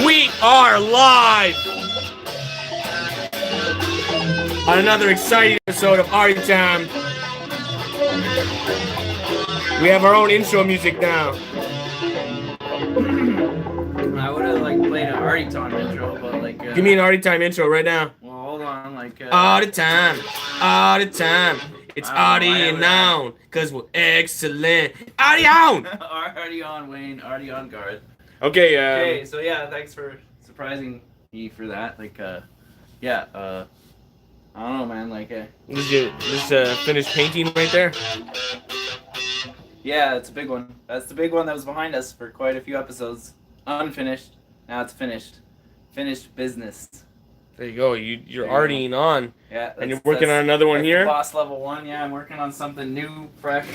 We are live on another exciting episode of Arty Time. We have our own intro music now. I would have played an Arty Time intro, but give me an Arty Time intro right now. Well, hold on, Arty Time, Arty Time. It's Arty and Noun, cause we're excellent. Arty on! Arty on, Wayne. Arty on guard. Okay. Okay, so yeah, thanks for surprising me for that. I don't know, man. This finished painting right there. Yeah, it's a big one. That's the big one that was behind us for quite a few episodes. Unfinished. Now it's finished. Finished business. There you go. You're artying on. Yeah. And you're working on another one here? Boss level 1. Yeah, I'm working on something new, fresh.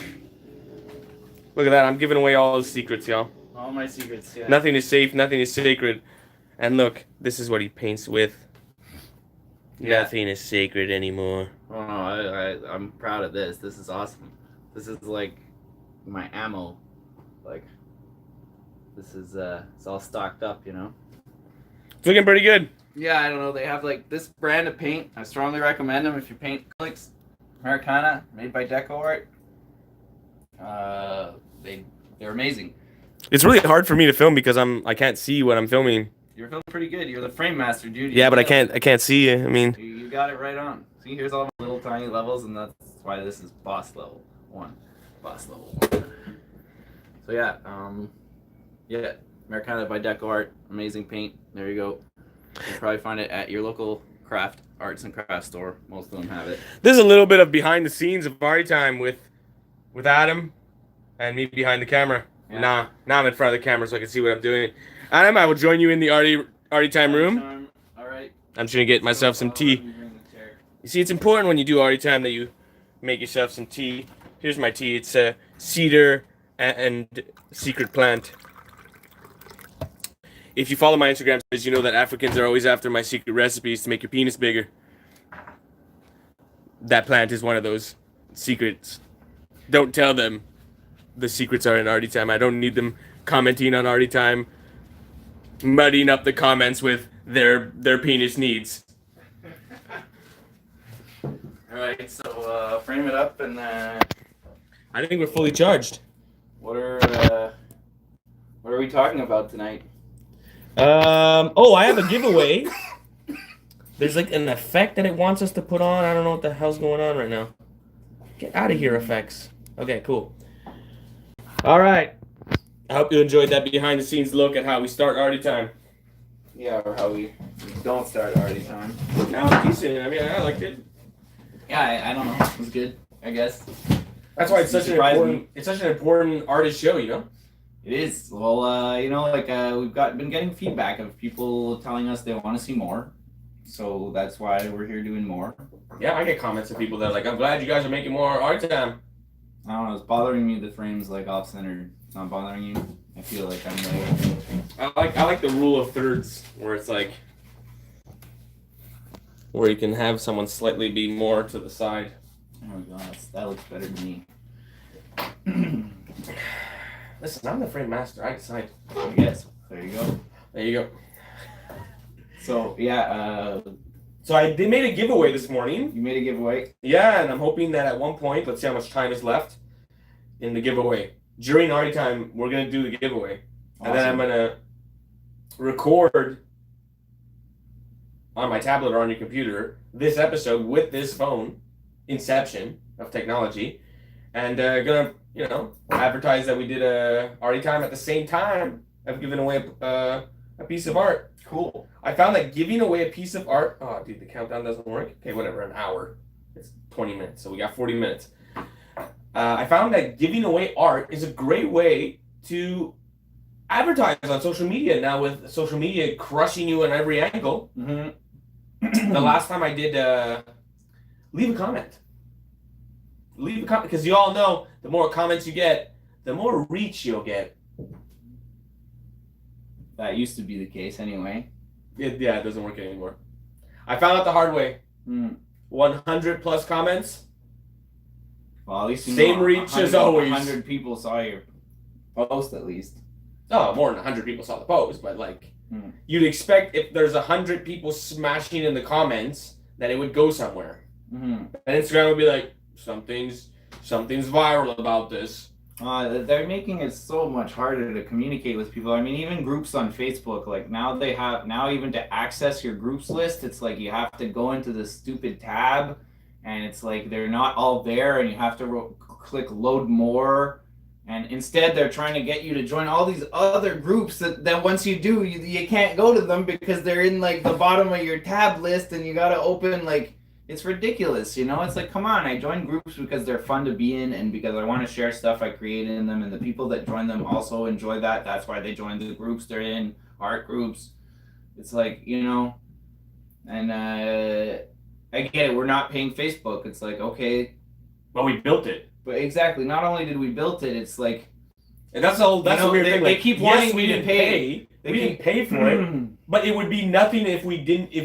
Look at that. I'm giving away all the secrets, y'all. All my secrets, yeah. Nothing is safe. Nothing is sacred. And look, this is what he paints with. Yeah. Nothing is sacred anymore. Oh, no, I'm proud of this. This is awesome. This is like my ammo. This is, it's all stocked up, you know? It's looking pretty good. Yeah, I don't know. They have this brand of paint. I strongly recommend them if you paint acrylics. Americana, made by Deco Art. They're amazing. It's really hard for me to film because I can't see what I'm filming. You're filming pretty good. You're the frame master, dude. Yeah, but I can't see. I mean, you got it right on. See, here's all the little tiny levels, and that's why this is boss level 1. Boss level 1. So yeah, Americana by Deco Art, amazing paint. There you go. You'll probably find it at your local arts and crafts store. Most of them have it. This is a little bit of behind the scenes of Arty Time with Adam and me behind the camera. Yeah. Now I'm in front of the camera so I can see what I'm doing. Adam, I will join you in the Arty Time room. All right. I'm just gonna get myself some tea. You see, it's important when you do Arty Time that you make yourself some tea. Here's my tea. It's a cedar and secret plant. If you follow my Instagram, you know that Africans are always after my secret recipes to make your penis bigger. That plant is one of those secrets. Don't tell them the secrets are in Arty Time. I don't need them commenting on Arty Time, muddying up the comments with their penis needs. Alright, so frame it up and I think we're fully charged. What are we talking about tonight? I have a giveaway. There's an effect that it wants us to put on. I don't know what the hell's going on right now. Get out of here, effects. Okay, cool. All right. I hope you enjoyed that behind the scenes look at how we start Arty Time. Yeah, or how we don't start Arty Time. No, it's decent. I mean, I liked it. Yeah, I don't know. It was good, I guess. That's why it's such an important artist show, you know? It is. Well, we've been getting feedback of people telling us they want to see more. So that's why we're here doing more. Yeah, I get comments of people that are like, I'm glad you guys are making more Arty Time. I don't know, it's bothering me the frame's off-centered. It's not bothering you? I feel like I'm I like the rule of thirds, where it's where you can have someone slightly be more to the side. Oh gosh, that looks better to me. Listen, I'm the frame master. I decide. Yes. There you go. There you go. So yeah. They made a giveaway this morning. You made a giveaway? Yeah, and I'm hoping that at one point, let's see how much time is left in the giveaway. During Arty Time, we're gonna do the giveaway, awesome. And then I'm gonna record on my tablet or on your computer this episode with this phone, inception of technology, and gonna advertise that we did a Arty Time at the same time of giving away a piece of art. Cool. I found that giving away a piece of art. Oh, dude, the countdown doesn't work. Okay, whatever. An hour. It's 20 minutes, so we got 40 minutes. I found that giving away art is a great way to advertise on social media now, with social media crushing you on every angle. Mm-hmm. The last time I did, leave a comment. Leave a comment, because you all know the more comments you get, the more reach you'll get. That used to be the case anyway. Yeah, it doesn't work anymore. I found out the hard way. 100 plus comments. Well, at least you same know, reach as always. 100 people saw your post at least. Oh, more than 100 people saw the post, but like, you'd expect if there's 100 people smashing in the comments that it would go somewhere. And Instagram would be like, something's viral about this. They're making it so much harder to communicate with people. I mean, even groups on Facebook, like now even to access your groups list, it's like you have to go into this stupid tab, and it's like they're not all there, and you have to click load more. And instead, they're trying to get you to join all these other groups that once you do, you can't go to them because they're in like the bottom of your tab list, and you got to open like. It's ridiculous, you know? It's like, come on, I join groups because they're fun to be in and because I want to share stuff I create in them, and the people that join them also enjoy that. That's why they join the groups they're in, art groups. It's like, you know, and I get it, we're not paying Facebook. It's like, okay. But we built it. But exactly, not only did we build it, it's like... And that's a weird thing. They like, keep wanting we didn't pay. We didn't pay for it, but it would be nothing if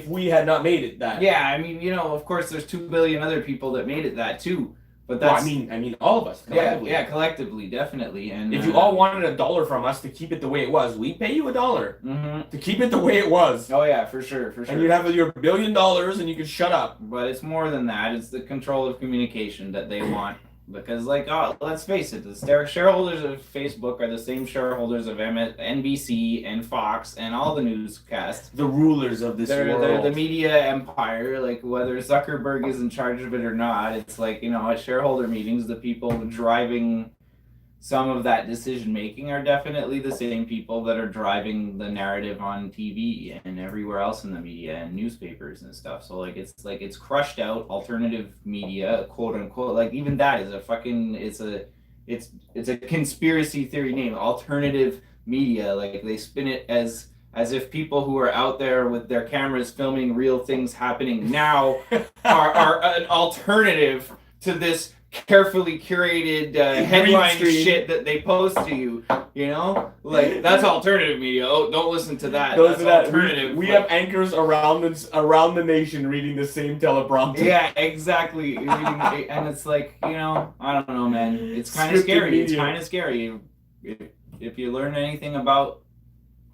we had not made it that. Yeah, I mean, you know, of course, there's 2 billion other people that made it that too. But that's, well, I mean, all of us collectively. Yeah, collectively, definitely. And if you all wanted $1 from us to keep it the way it was, we'd pay you $1 to keep it the way it was. Oh yeah, for sure. And you'd have your $1 billion, and you could shut up. But it's more than that. It's the control of communication that they want. Because, like, let's face it, the shareholders of Facebook are the same shareholders of NBC and Fox and all the newscasts. The rulers of this world. They're the media empire. Like, whether Zuckerberg is in charge of it or not, it's like, you know, at shareholder meetings, the people driving some of that decision making are definitely the same people that are driving the narrative on TV and everywhere else in the media and newspapers and stuff. So it's crushed out alternative media, quote unquote. Like even that is a fucking it's a conspiracy theory name, alternative media. Like they spin it as if people who are out there with their cameras filming real things happening now are an alternative to this carefully curated headline shit that they post to you, you know? Like, that's alternative media. Oh, don't listen to that. That's alternative. We have anchors around the nation reading the same teleprompter. Yeah, exactly. And it's like, you know, I don't know, man. It's kind of scary. Media. It's kind of scary. If you learn anything about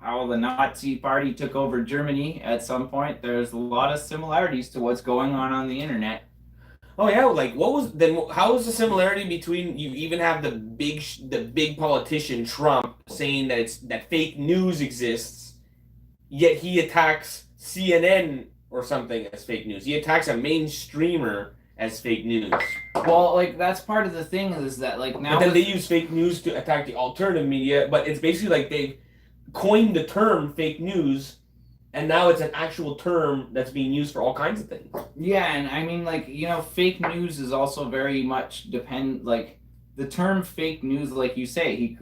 how the Nazi party took over Germany at some point, there's a lot of similarities to what's going on the internet. Oh yeah, like how was the similarity between, you even have the big politician Trump saying that fake news exists, yet he attacks CNN or something as fake news. He attacks a mainstreamer as fake news. Well, like that's part of the thing is that like now. But then they use fake news to attack the alternative media, but it's basically like they coined the term fake news. And now it's an actual term that's being used for all kinds of things. Yeah, and I mean, like, you know, fake news is also very much like, the term fake news, like you say, he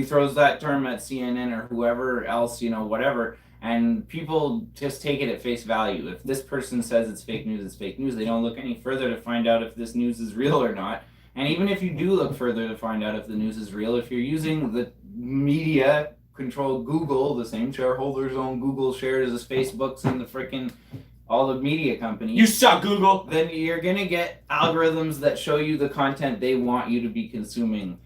throws that term at CNN or whoever else, you know, whatever, and people just take it at face value. If this person says it's fake news, it's fake news. They don't look any further to find out if this news is real or not. And even if you do look further to find out if the news is real, if you're using the media control Google, the same shareholders own Google shares as Facebook's and the frickin' all the media companies. You suck, Google. Then you're gonna get algorithms that show you the content they want you to be consuming,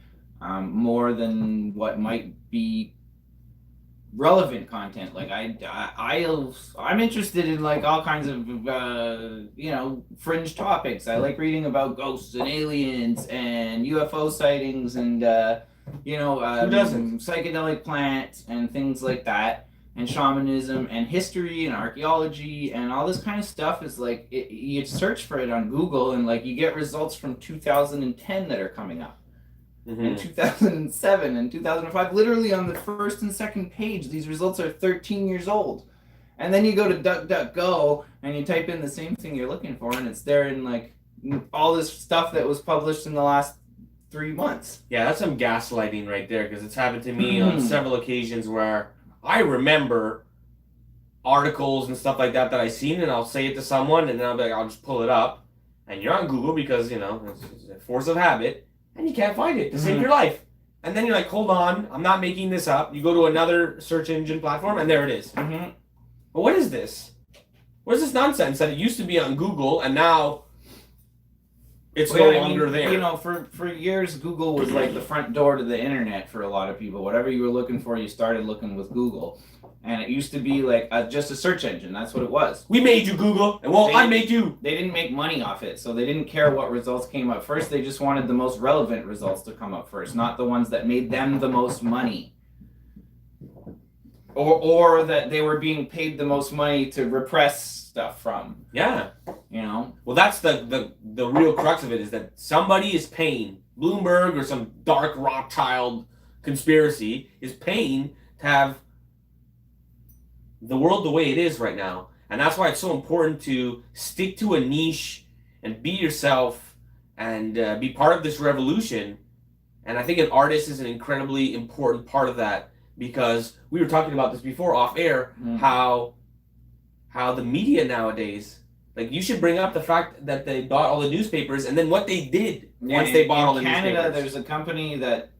more than what might be relevant content. Like I'm interested in like all kinds of you know, fringe topics. I like reading about ghosts and aliens and UFO sightings and you know, psychedelic plants and things like that, and shamanism and history and archaeology and all this kind of stuff is like, you search for it on Google and like you get results from 2010 that are coming up. in 2007 and 2005. Literally on the first and second page, these results are 13 years old. And then you go to DuckDuckGo and you type in the same thing you're looking for, and it's there in like all this stuff that was published in the last 3 months. Yeah, that's some gaslighting right there, because it's happened to me on several occasions where I remember articles and stuff like that I seen, and I'll say it to someone, and then I'll be like, I'll just pull it up, and you're on Google because, you know, it's a force of habit, and you can't find it to save your life. And then you're like, hold on, I'm not making this up. You go to another search engine platform, and there it is. But what is this? What is this nonsense that it used to be on Google, and now it's no longer there? You know, for years, Google was like the front door to the internet for a lot of people. Whatever you were looking for, you started looking with Google. And it used to be like just a search engine. That's what it was. We made you, Google, and I made you. They didn't make money off it, so they didn't care what results came up first. They just wanted the most relevant results to come up first, not the ones that made them the most money. Or that they were being paid the most money to repress stuff from. Yeah. You know? Well, that's the real crux of it, is that somebody is paying, Bloomberg or some dark Rothschild conspiracy is paying to have the world the way it is right now. And that's why it's so important to stick to a niche and be yourself and be part of this revolution. And I think an artist is an incredibly important part of that, because we were talking about this before off air, how the media nowadays, like, you should bring up the fact that they bought all the newspapers and then what they did once they bought all the newspapers. In Canada, there's a company that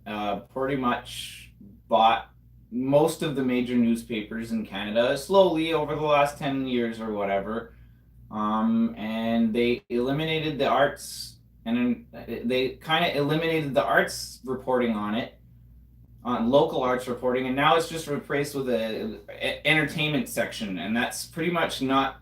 pretty much bought most of the major newspapers in Canada slowly over the last 10 years or whatever. And they eliminated the arts, and they kind of eliminated the arts reporting on it, on local arts reporting, and now it's just replaced with a entertainment section, and that's pretty much not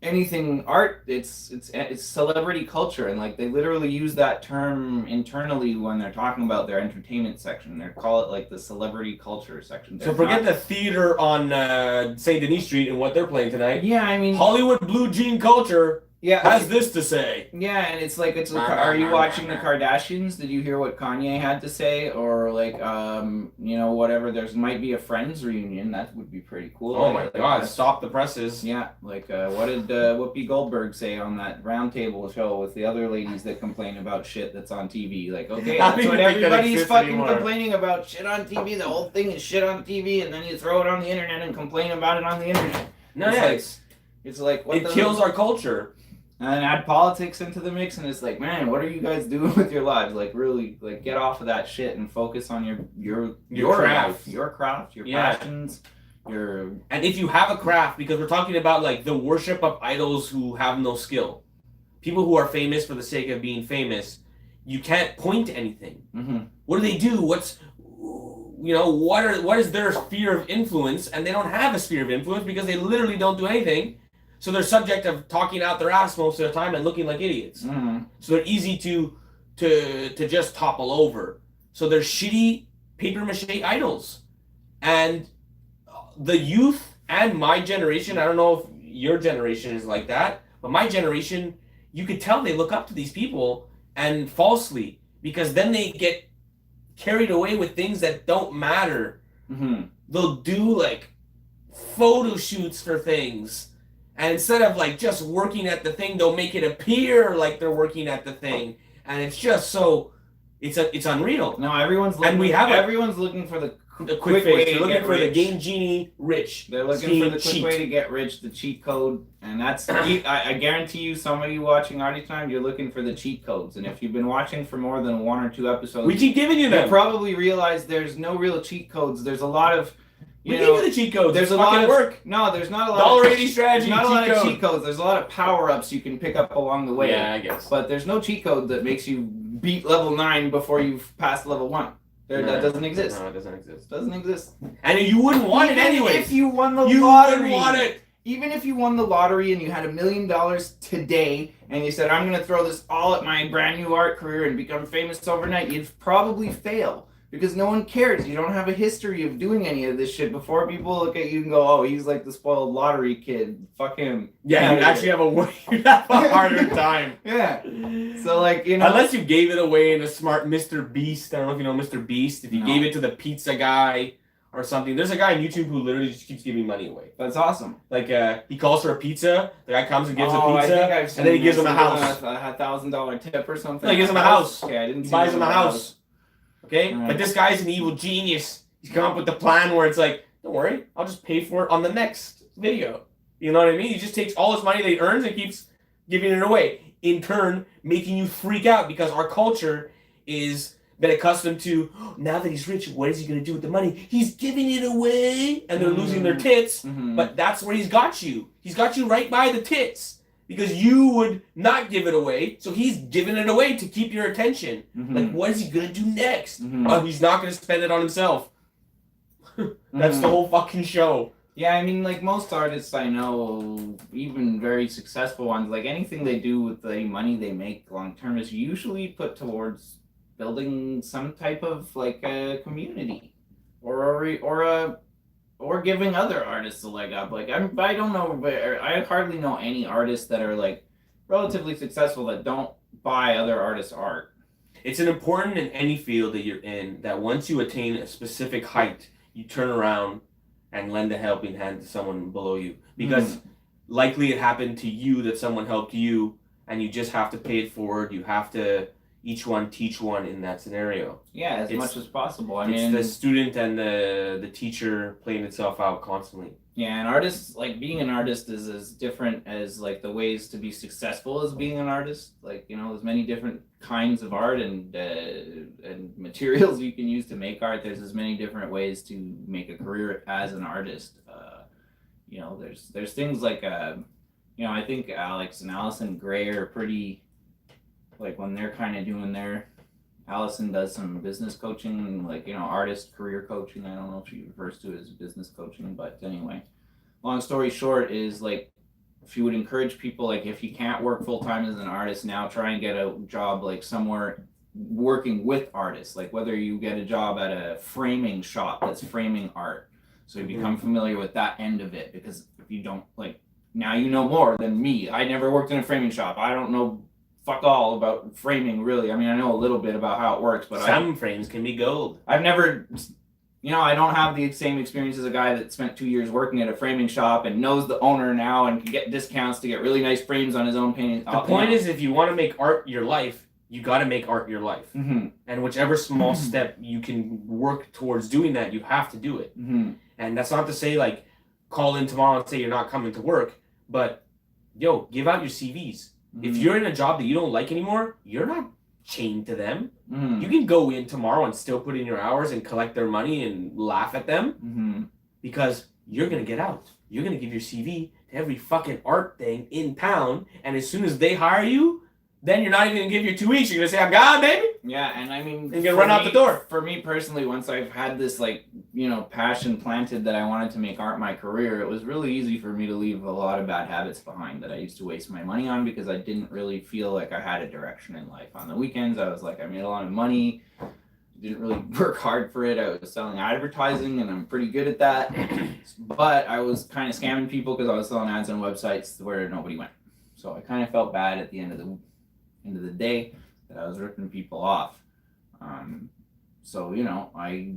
anything art. It's celebrity culture, and like they literally use that term internally when they're talking about their entertainment section. They call it like the celebrity culture section. So forget the theater on St. Denis Street and what they're playing tonight. Yeah, I mean, Hollywood blue jean culture has this to say. Yeah, and it's like, are you watching the Kardashians? Did you hear what Kanye had to say? Or like, you know, whatever, there's might be a Friends reunion. That would be pretty cool. Oh my God, stop the presses. Yeah, like what did Whoopi Goldberg say on that roundtable show with the other ladies that complain about shit that's on TV? Like, okay, that's what everybody's fucking complaining about, shit on TV. The whole thing is shit on TV, and then you throw it on the internet and complain about it on the internet. No, it's like what it kills our culture. And then add politics into the mix, and it's like, man, what are you guys doing with your lives? Like, really, like, get off of that shit and focus on your craft, your passions, and if you have a craft, because we're talking about like the worship of idols who have no skill, people who are famous for the sake of being famous, you can't point to anything. What do they do? What's, you know, what is their sphere of influence? And they don't have a sphere of influence because they literally don't do anything. So they're subject of talking out their ass most of the time and looking like idiots. So they're easy to just topple over. So they're shitty paper mache idols. And the youth and my generation, I don't know if your generation is like that, but my generation, you could tell they look up to these people, and falsely, because then they get carried away with things that don't matter. They'll do like photo shoots for things. And instead of like just working at the thing, they'll make it appear like they're working at the thing, and it's just so it's unreal. No, everyone's looking, everyone's looking for the quick way. They're looking for the Game Genie rich. They're looking for the quick way to get rich, the cheat code, and that's I guarantee you, some of you watching Arty Time, you're looking for the cheat codes, and if you've been watching for more than 1 or 2 episodes, we keep giving you them. You probably realize there's no real cheat codes. There's a lot of we give you the cheat codes. There's a lot of work. No, there's not a lot. $1.80 strategy. Not a lot of cheat codes. There's a lot of power ups you can pick up along the way. Yeah, I guess. But there's no cheat code that makes you beat level 9 before you've passed level 1. That doesn't exist. No, it doesn't exist. Doesn't exist. And you wouldn't want it anyway. If you won the lottery, you wouldn't want it. Even if you won the lottery and you had $1 million today, and you said, "I'm going to throw this all at my brand new art career and become famous overnight," you'd probably fail. Because no one cares. You don't have a history of doing any of this shit. Before people look at you and go, oh, he's like the spoiled lottery kid. Fuck him. Yeah, you actually have a harder time. Yeah. So, like, you know. Unless you gave it away in a smart Mr. Beast. I don't know if you know Mr. Beast. If you gave it to the pizza guy or something. There's a guy on YouTube who literally just keeps giving money away. That's awesome. Like, he calls for a pizza. The guy comes and gives a I pizza. think I've seen And then he gives him a house. A $1,000 tip or something. No, he gives him a house. Okay, I didn't see He buys him a house. Okay? Right. But this guy's an evil genius. He's come up with the plan where it's like, don't worry, I'll just pay for it on the next video. You know what I mean? He just takes all his money that he earns and keeps giving it away. In turn, making you freak out because our culture is been accustomed to, now that he's rich, what is he going to do with the money? He's giving it away. And they're losing their tits. But that's where he's got you. He's got you right by the tits. Because you would not give it away, so he's giving it away to keep your attention. Like, what is he gonna do next? Oh, he's not gonna spend it on himself. That's the whole fucking show. Yeah, I mean, like, most artists I know, even very successful ones, like, anything they do with the money they make long term is usually put towards building some type of, like, a community. Or giving other artists a leg up. Like, I don't know, I hardly know any artists that are, like, relatively successful that don't buy other artists' art. It's an important in any field that you're in that once you attain a specific height, you turn around and lend a helping hand to someone below you. Because likely it happened to you that someone helped you, and you just have to pay it forward. You have to each one teach one in that scenario. Yeah, as much as possible. I mean, it's the student and the teacher playing itself out constantly. Yeah, and artists, like, being an artist is as different as, like, the ways to be successful as being an artist. Like, you know, there's many different kinds of art and materials you can use to make art. There's as many different ways to make a career as an artist. You know, there's things like, you know, I think Alex and Allison Gray are pretty, like, when they're kind of doing their, Allison does some business coaching, like, you know, artist career coaching. I don't know if she refers to it as business coaching, but anyway, long story short is, like, if you would encourage people, like, if you can't work full-time as an artist now, try and get a job, like, somewhere working with artists, like whether you get a job at a framing shop that's framing art, so you become familiar with that end of it. Because if you don't, like, now you know more than me. I never worked in a framing shop. I don't know fuck all about framing, really. I mean, I know a little bit about how it works, but some frames can be gold. I've never, you know, I don't have the same experience as a guy that spent 2 years working at a framing shop and knows the owner now and can get discounts to get really nice frames on his own painting. The point is, if you want to make art your life, you got to make art your life. And whichever small step you can work towards doing that, you have to do it. And that's not to say, like, call in tomorrow and say you're not coming to work, but, yo, give out your CVs. If you're in a job that you don't like anymore, you're not chained to them. You can go in tomorrow and still put in your hours and collect their money and laugh at them because you're going to get out. You're going to give your CV to every fucking art thing in town, and as soon as they hire you, then you're not even going to give your 2 weeks. You're going to say, I'm gone, baby. Yeah, and I mean, you're going to run out the door. For me personally, once I've had this, like, you know, passion planted that I wanted to make art my career, it was really easy for me to leave a lot of bad habits behind that I used to waste my money on because I didn't really feel like I had a direction in life. On the weekends, I was like, I made a lot of money, didn't really work hard for it. I was selling advertising, and I'm pretty good at that. But I was kind of scamming people because I was selling ads on websites where nobody went. So I kind of felt bad at the end of the day that I was ripping people off. So, you know, I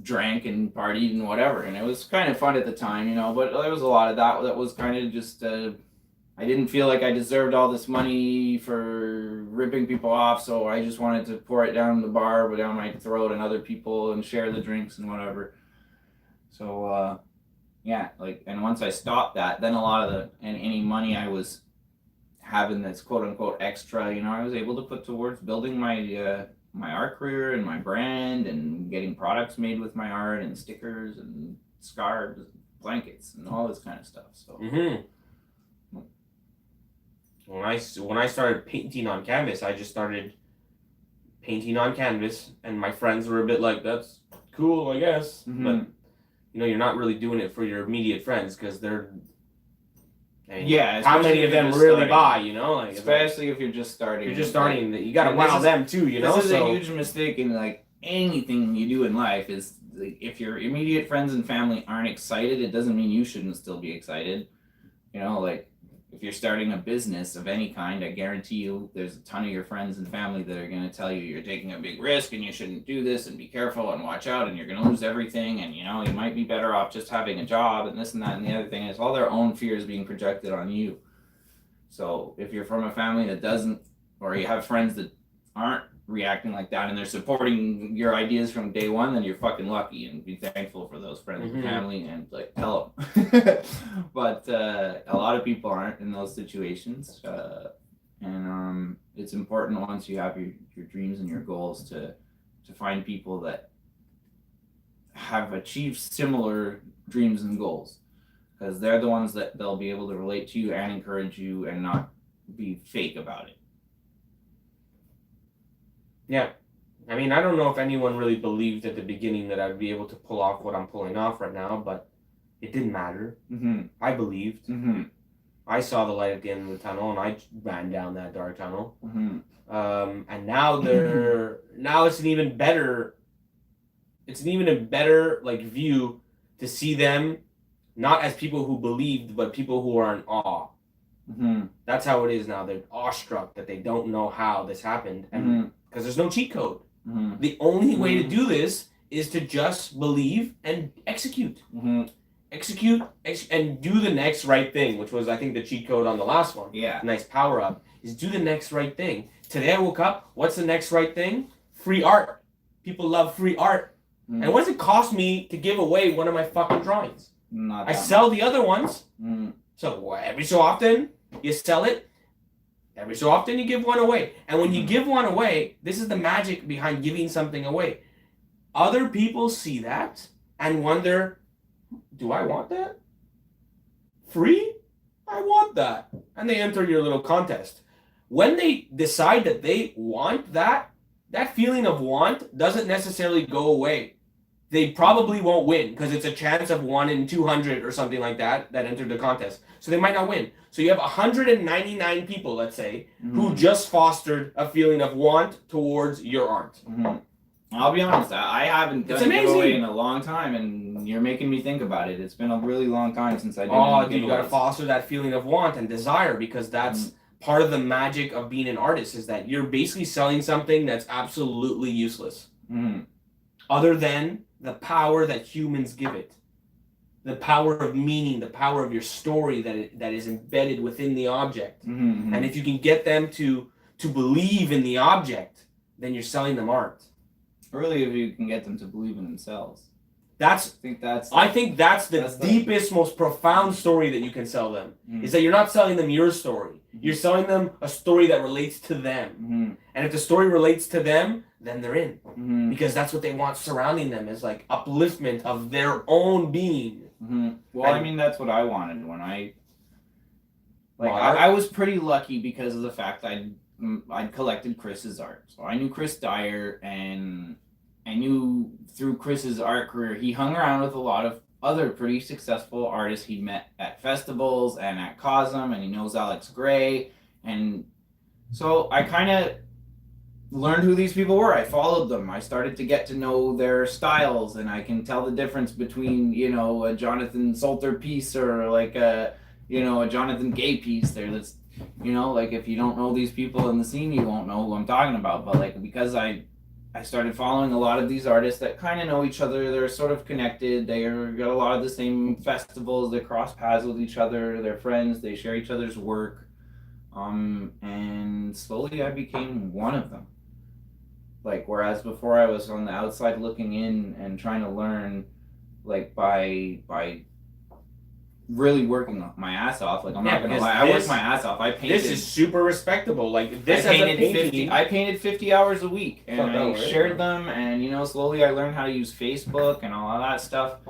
drank and partied and whatever, and it was kind of fun at the time, you know, but there was a lot of that was kind of just, I didn't feel like I deserved all this money for ripping people off, so I just wanted to pour it down the bar, but down my throat and other people and share the drinks and whatever. So, yeah, like, and once I stopped that, then a lot of any money I was having that's quote unquote extra, you know, I was able to put towards building my my art career and my brand and getting products made with my art and stickers and scarves and blankets and all this kind of stuff. So when I started painting on canvas, I just started painting on canvas, and my friends were a bit like, that's cool, I guess. But, you know, you're not really doing it for your immediate friends because they're, I mean, how many of them really buy, you know? Like, especially if you're just starting. You're just starting. You got to wow them too, you know? This is a huge mistake in, like, anything you do in life is, like, if your immediate friends and family aren't excited, it doesn't mean you shouldn't still be excited. You know, like, if you're starting a business of any kind, I guarantee you there's a ton of your friends and family that are going to tell you you're taking a big risk and you shouldn't do this and be careful and watch out and you're going to lose everything and, you know, you might be better off just having a job and this and that. And the other thing is all their own fears being projected on you. So if you're from a family that doesn't, or you have friends that aren't reacting like that and they're supporting your ideas from day one, then you're fucking lucky, and be thankful for those friends and family and like tell them. But a lot of people aren't in those situations, and it's important once you have your dreams and your goals to find people that have achieved similar dreams and goals, because they're the ones that they'll be able to relate to you and encourage you and not be fake about it. Yeah. I mean, I don't know if anyone really believed at the beginning that I'd be able to pull off what I'm pulling off right now, but it didn't matter. I believed. I saw the light at the end of the tunnel, and I ran down that dark tunnel. And now now it's an even better like view to see them not as people who believed, but people who are in awe. That's how it is now. They're awestruck that they don't know how this happened, and because there's no cheat code. The only way to do this is to just believe and execute. Execute and do the next right thing, which was, I think, the cheat code on the last one. Yeah. Nice power up is do the next right thing. Today I woke up. What's the next right thing? Free art. People love free art. And what does it cost me to give away one of my fucking drawings? I sell the other ones. So every so often you sell it. Every so often you give one away. And when you give one away, this is the magic behind giving something away. Other people see that and wonder, do I want that? Free? I want that. And they enter your little contest. When they decide that they want that, that feeling of want doesn't necessarily go away. They probably won't win because it's a chance of 1 in 200 or something like that entered the contest. So they might not win. So you have 199 people, let's say, who just fostered a feeling of want towards your art. I'll be honest, I haven't done a giveaway in a long time, and you're making me think about it. It's been a really long time since I did Oh, dude, you gotta foster that feeling of want and desire, because that's part of the magic of being an artist, is that you're basically selling something that's absolutely useless. Other than the power that humans give it. The power of meaning, the power of your story that is embedded within the object. And if you can get them to believe in the object, then you're selling them art. Really, if you can get them to believe in themselves. I think that's the deepest, most profound story that you can sell them. Is that you're not selling them your story. You're selling them a story that relates to them. And if the story relates to them, then they're in. Because that's what they want surrounding them, is like upliftment of their own being. Well, I mean, that's what I wanted when I was pretty lucky because of the fact I'd collected Chris's art. So I knew Chris Dyer, and I knew through Chris's art career, he hung around with a lot of other pretty successful artists he met at festivals and at Cosm, and he knows Alex Gray. And so I kind of learned who these people were. I followed them. I started to get to know their styles, and I can tell the difference between, you know, a Jonathan Salter piece or like a Jonathan Gay piece there. That's, you know, like, if you don't know these people in the scene, you won't know who I'm talking about. But like, because I started following a lot of these artists that kind of know each other, they're sort of connected, they got a lot of the same festivals, they cross paths with each other, they're friends, they share each other's work, and slowly I became one of them. Like, whereas before I was on the outside looking in and trying to learn, like, by really working my ass off. Like, I'm not gonna lie, I worked my ass off. I painted. This is super respectable. Like, this I painted 50 hours a week, and I shared them. And, you know, slowly I learned how to use Facebook and all of that stuff.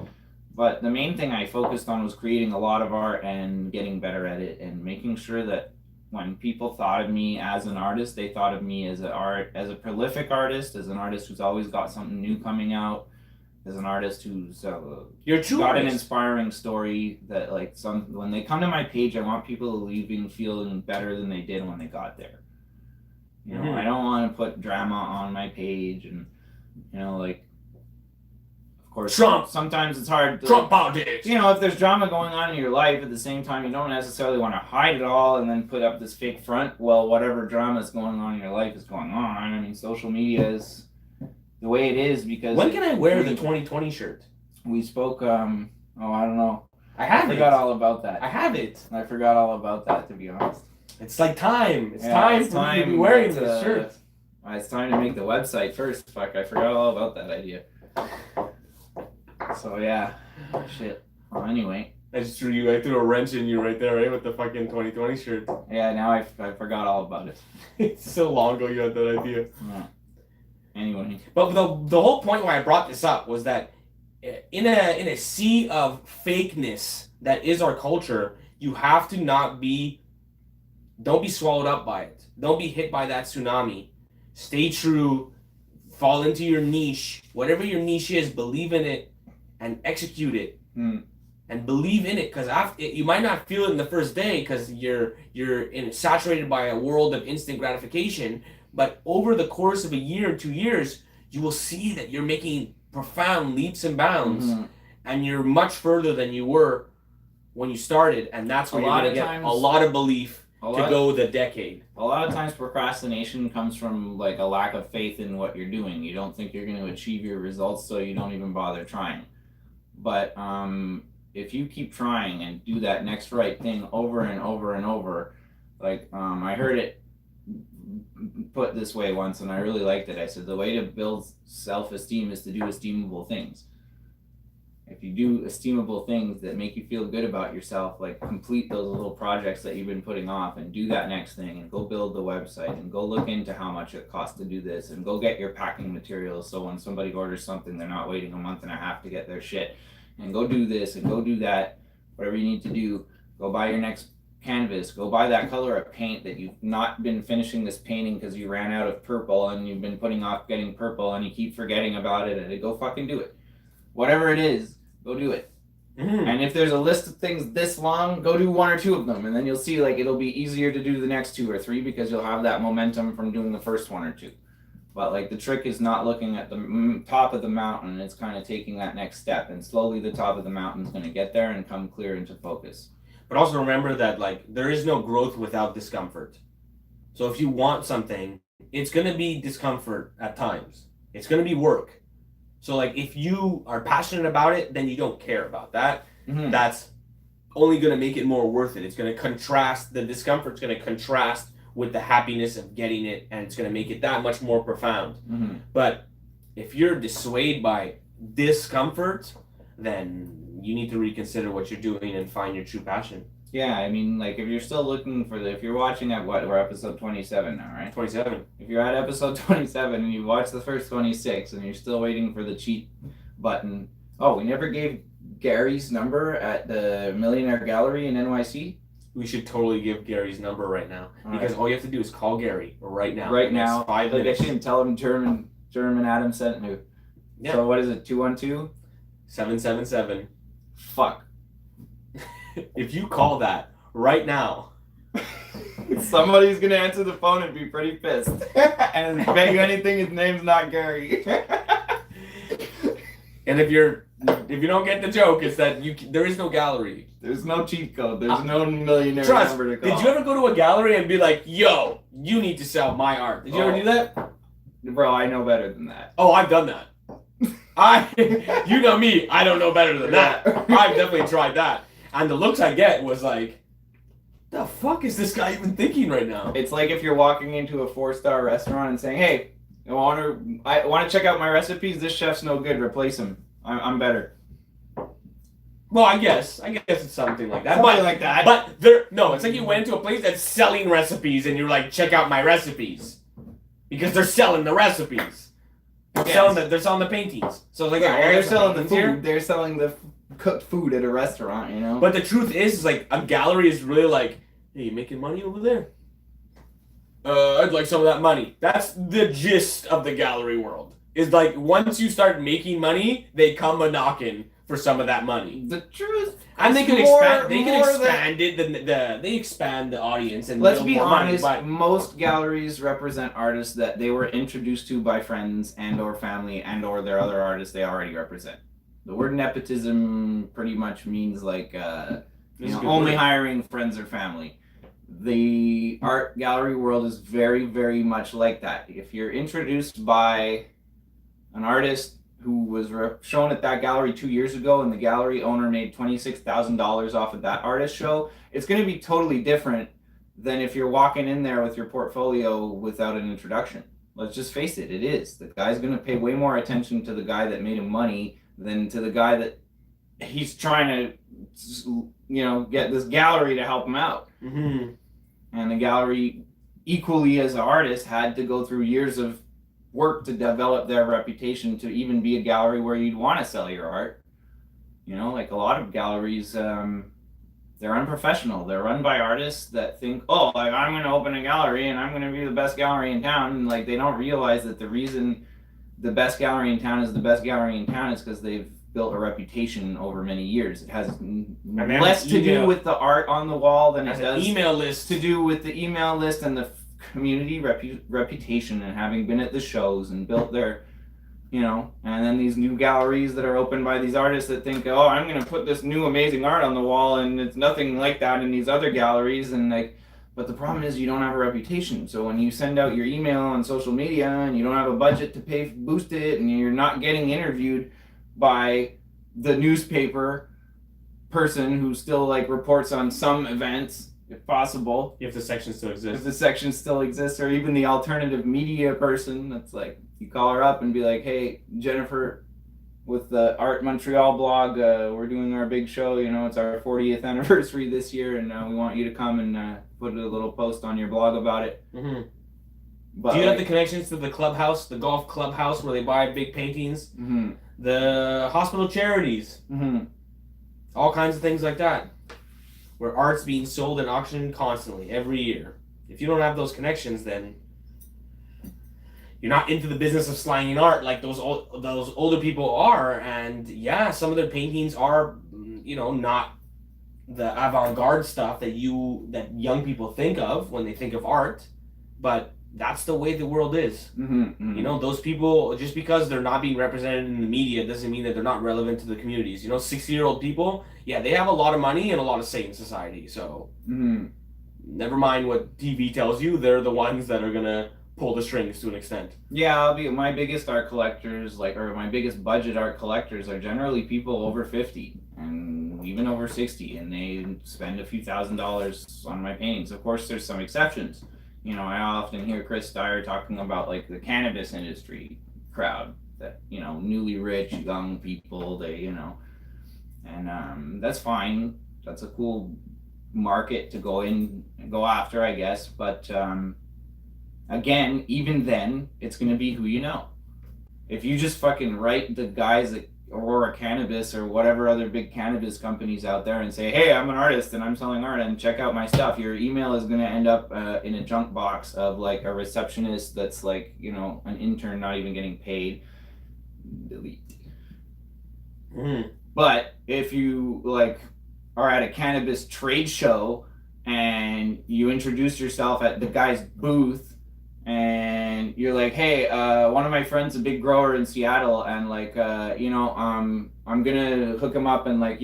But the main thing I focused on was creating a lot of art and getting better at it, and making sure that when people thought of me as an artist, they thought of me as a prolific artist, as an artist who's always got something new coming out, as an artist who's got an inspiring story that, like, when they come to my page, I want people to leave feeling better than they did when they got there. You know, I don't want to put drama on my page, and You know, like, of course, Trump. Sometimes it's hard. Trump politics. You know, if there's drama going on in your life at the same time, you don't necessarily want to hide it all and then put up this fake front. Well, whatever drama is going on in your life is going on. I mean, social media is the way it is because. When can I wear the 2020 shirt? We spoke. I don't know. I forgot all about that. I have it. I forgot all about that, to be honest. It's like time. It's time for me to be wearing this shirt. It's time to make the website first. Fuck, I forgot all about that idea. So yeah, shit. Well, anyway. I just threw you. I threw a wrench in you right there, right, with the fucking 2020 shirt. Yeah, now I forgot all about it. It's so long ago you had that idea. Yeah. Anyway. But the whole point why I brought this up was that in a sea of fakeness that is our culture, you have to don't be swallowed up by it. Don't be hit by that tsunami. Stay true. Fall into your niche. Whatever your niche is, believe in it and execute it. And believe in it, because you might not feel it in the first day because you're saturated by a world of instant gratification. But over the course of a year, 2 years, you will see that you're making profound leaps and bounds, and you're much further than you were when you started. And that's where you're going to get a lot of belief to go the decade. A lot of times procrastination comes from like a lack of faith in what you're doing. You don't think you're going to achieve your results, so you don't even bother trying. But if you keep trying and do that next right thing over and over and over, like I heard it put this way once and I really liked it. I said the way to build self-esteem is to do esteemable things. If you do esteemable things that make you feel good about yourself, like complete those little projects that you've been putting off and do that next thing and go build the website and go look into how much it costs to do this and go get your packing materials so when somebody orders something, they're not waiting a month and a half to get their shit. And go do this and go do that, whatever you need to do. Go buy your next canvas. Go buy that color of paint that you've not been finishing this painting because you ran out of purple and you've been putting off getting purple and you keep forgetting about it. And go fucking do it. Whatever it is, go do it. And if there's a list of things this long, go do 1 or 2 of them. And then you'll see like it'll be easier to do the next 2 or 3 because you'll have that momentum from doing the first 1 or 2. But like the trick is not looking at the top of the mountain. It's kind of taking that next step, and slowly the top of the mountain is going to get there and come clear into focus. But also remember that like there is no growth without discomfort. So if you want something, it's going to be discomfort at times. It's going to be work. So like if you are passionate about it, then you don't care about that. That's only going to make it more worth it. It's going to contrast, the discomfort's going to contrast with the happiness of getting it, and it's going to make it that much more profound. But if you're dissuaded by discomfort, then you need to reconsider what you're doing and find your true passion. Yeah, I mean, like if you're still looking for if you're watching at we're episode 27 now, right? 27. If you're at episode 27 and you watched the first 26 and you're still waiting for the cheat button. Oh, we never gave Gary's number at the Millionaire Gallery in NYC. We should totally give Gary's number right now because all you have to do is call Gary right now. Right now, 5 minutes. I can tell him German Adam sent me. Yeah. So what is it? 212 777. Fuck. If you call that right now, somebody's gonna answer the phone and be pretty pissed. And beg anything, his name's not Gary. And if you don't get the joke, it's that there is no gallery. There's no cheat code. There's no millionaire Trust, number to call. Did you ever go to a gallery and be like, yo, you need to sell my art? Did you ever do that? Bro, I know better than that. Oh, I've done that. You know me, I don't know better than that. I've definitely tried that. And the looks I get was like, the fuck is this guy even thinking right now? It's like if you're walking into a 4-star restaurant and saying, hey, I want to check out my recipes. This chef's no good. Replace him. I'm better. Well, I guess it's something like that. Something like that. But it's like you went into a place that's selling recipes and you're like, check out my recipes. Because they're selling the recipes. They're selling the paintings. So like they're selling the food. Here. They're selling the cooked food at a restaurant, you know? But the truth is like a gallery is really like, hey, you making money over there? I'd like some of that money. That's the gist of the gallery world. Is like once you start making money, they come a knocking for some of that money. The truth, and they could expand. They could expand it. They expand the audience and let's be honest. Money, most galleries represent artists that they were introduced to by friends and/or family and/or their other artists they already represent. The word nepotism pretty much means like only hiring friends or family. The art gallery world is very, very much like that. If you're introduced by an artist who was shown at that gallery 2 years ago and the gallery owner made $26,000 off of that artist show, it's going to be totally different than if you're walking in there with your portfolio without an introduction. Let's just face it, it is. The guy's going to pay way more attention to the guy that made him money than to the guy that he's trying to, get this gallery to help him out. Mm-hmm. And the gallery, equally as an artist, had to go through years of work to develop their reputation to even be a gallery where you'd want to sell your art. Like a lot of galleries, they're unprofessional. They're run by artists that think, oh, like I'm going to open a gallery and I'm going to be the best gallery in town. And like they don't realize that the reason the best gallery in town is the best gallery in town is because they've built a reputation over many years. It has less to do with the art on the wall than it does email list to do with the email list and the community reputation and having been at the shows and built their, and then these new galleries that are opened by these artists that think, oh, I'm going to put this new amazing art on the wall and it's nothing like that in these other galleries. And but the problem is you don't have a reputation. So when you send out your email on social media and you don't have a budget to boost it and you're not getting interviewed by the newspaper person who still reports on some events, if possible. If the section still exists. If the section still exists, or even the alternative media person that's you call her up and be like, hey, Jennifer, with the Art Montreal blog, we're doing our big show, it's our 40th anniversary this year, and we want you to come and put a little post on your blog about it. Mm-hmm. But, do you have the connections to the clubhouse, the golf clubhouse where they buy big paintings? Mm-hmm. The hospital charities, mm-hmm. all kinds of things like that, where art's being sold and auctioned constantly every year. If you don't have those connections, then you're not into the business of slanging art like those older people are. And yeah, some of their paintings are, not the avant-garde stuff that young people think of when they think of art, but that's the way the world is. Mm-hmm, mm-hmm. Those people, just because they're not being represented in the media doesn't mean that they're not relevant to the communities. 60-year-old people, yeah, they have a lot of money and a lot of say in society. So mm-hmm. Never mind what TV tells you, they're the ones that are going to pull the strings to an extent. Yeah, my biggest art collectors, or my biggest budget art collectors are generally people over 50 and even over 60, and they spend a few $1,000s on my paintings. Of course, there's some exceptions. I often hear Chris Dyer talking about the cannabis industry crowd that, newly rich young people, they, and that's fine. That's a cool market to go after, I guess. But again, even then, it's going to be who you know. If you just fucking write the guys at Aurora Cannabis or whatever other big cannabis companies out there and say, hey, I'm an artist and I'm selling art and check out my stuff, your email is going to end up in a junk box of a receptionist that's an intern not even getting paid. Delete. Mm. But if you are at a cannabis trade show and you introduce yourself at the guy's booth and you're like, hey, one of my friends, a big grower in Seattle, and I'm gonna hook him up and I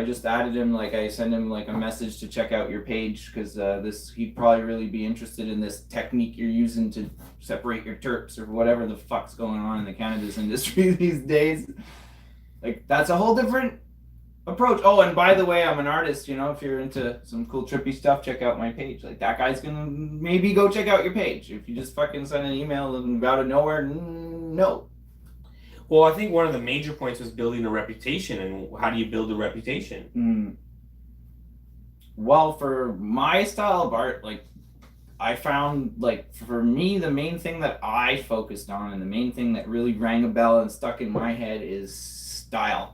just added him, I send him a message to check out your page because he'd probably really be interested in this technique you're using to separate your terps or whatever the fuck's going on in the cannabis industry these days. That's a whole different approach. Oh, and by the way, I'm an artist. If you're into some cool trippy stuff, check out my page. That guy's gonna maybe go check out your page. If you just fucking send an email and out of nowhere, no. Well, I think one of the major points was building a reputation, and how do you build a reputation? Well, for my style of art, I found, for me, the main thing that I focused on and the main thing that really rang a bell and stuck in my head is style.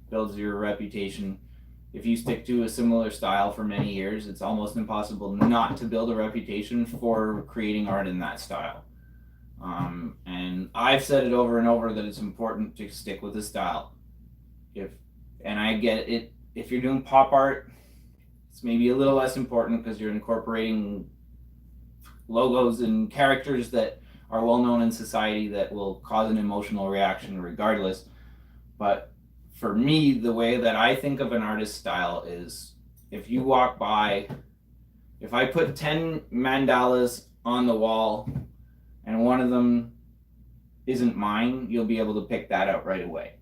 Builds your reputation. If you stick to a similar style for many years, it's almost impossible not to build a reputation for creating art in that style. And I've said it over and over that it's important to stick with a style. If And I get it. If you're doing pop art, it's maybe a little less important because you're incorporating logos and characters that are well known in society that will cause an emotional reaction regardless. But for me, the way that I think of an artist's style is if you walk by, if I put 10 mandalas on the wall and one of them isn't mine, you'll be able to pick that out right away.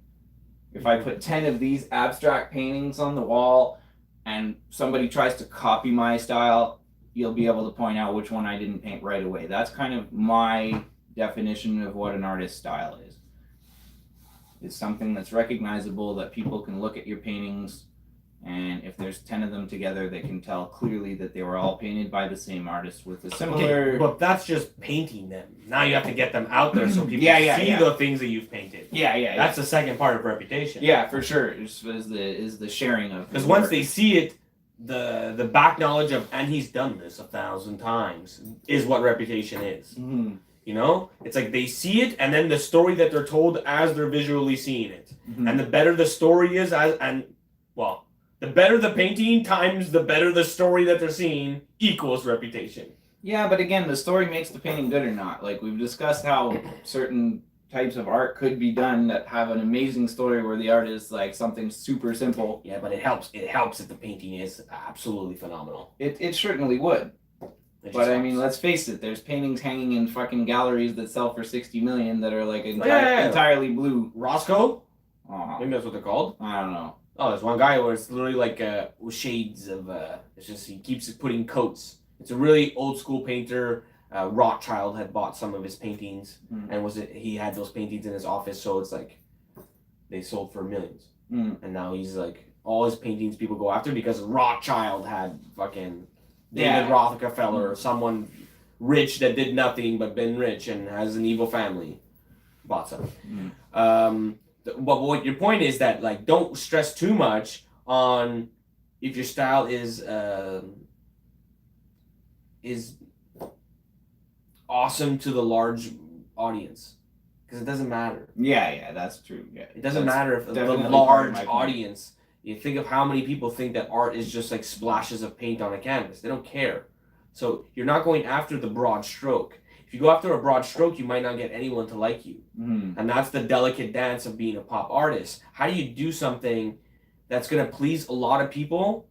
If I put 10 of these abstract paintings on the wall and somebody tries to copy my style, you'll be able to point out which one I didn't paint right away. That's kind of my definition of what an artist's style is. It's something that's recognizable, that people can look at your paintings, and if there's 10 of them together, they can tell clearly that they were all painted by the same artist with a similar... Okay, but that's just painting them. Now you have to get them out there so people see the things that you've painted. That's the second part of reputation. Yeah, for sure. Is the sharing of... Because once they see it, the back knowledge of, and he's done this 1,000 times, is what reputation is. Mm-hmm. You know? It's like they see it, and then the story that they're told as they're visually seeing it. Mm-hmm. And the better the story is, the better the painting times the better the story that they're seeing equals reputation. Yeah, but again, the story makes the painting good or not. Like, we've discussed how certain types of art could be done that have an amazing story where the art is like something super simple. Yeah, but it helps. It helps if the painting is absolutely phenomenal. It certainly would. But I mean, let's face it, there's paintings hanging in fucking galleries that sell for $60 million that are like entirely blue. Roscoe? Oh, Maybe that's what they're called. I don't know. Oh, there's one guy where it's literally like with shades of it's just he keeps putting coats. It's a really old school painter. Rothschild had bought some of his paintings and he had those paintings in his office, so it's like they sold for millions. And now he's like, all his paintings people go after because Rothschild had fucking David Rockefeller or someone rich that did nothing but been rich and has an evil family bought some. But what your point is that, like, don't stress too much on if your style is awesome to the large audience, because it doesn't matter. Yeah, that's true. Yeah, it doesn't matter if the large audience. You think of how many people think that art is just like splashes of paint on a canvas. They don't care. So you're not going after the broad stroke. If you go after a broad stroke, you might not get anyone to like you. And that's the delicate dance of being a pop artist. How do you do something that's going to please a lot of people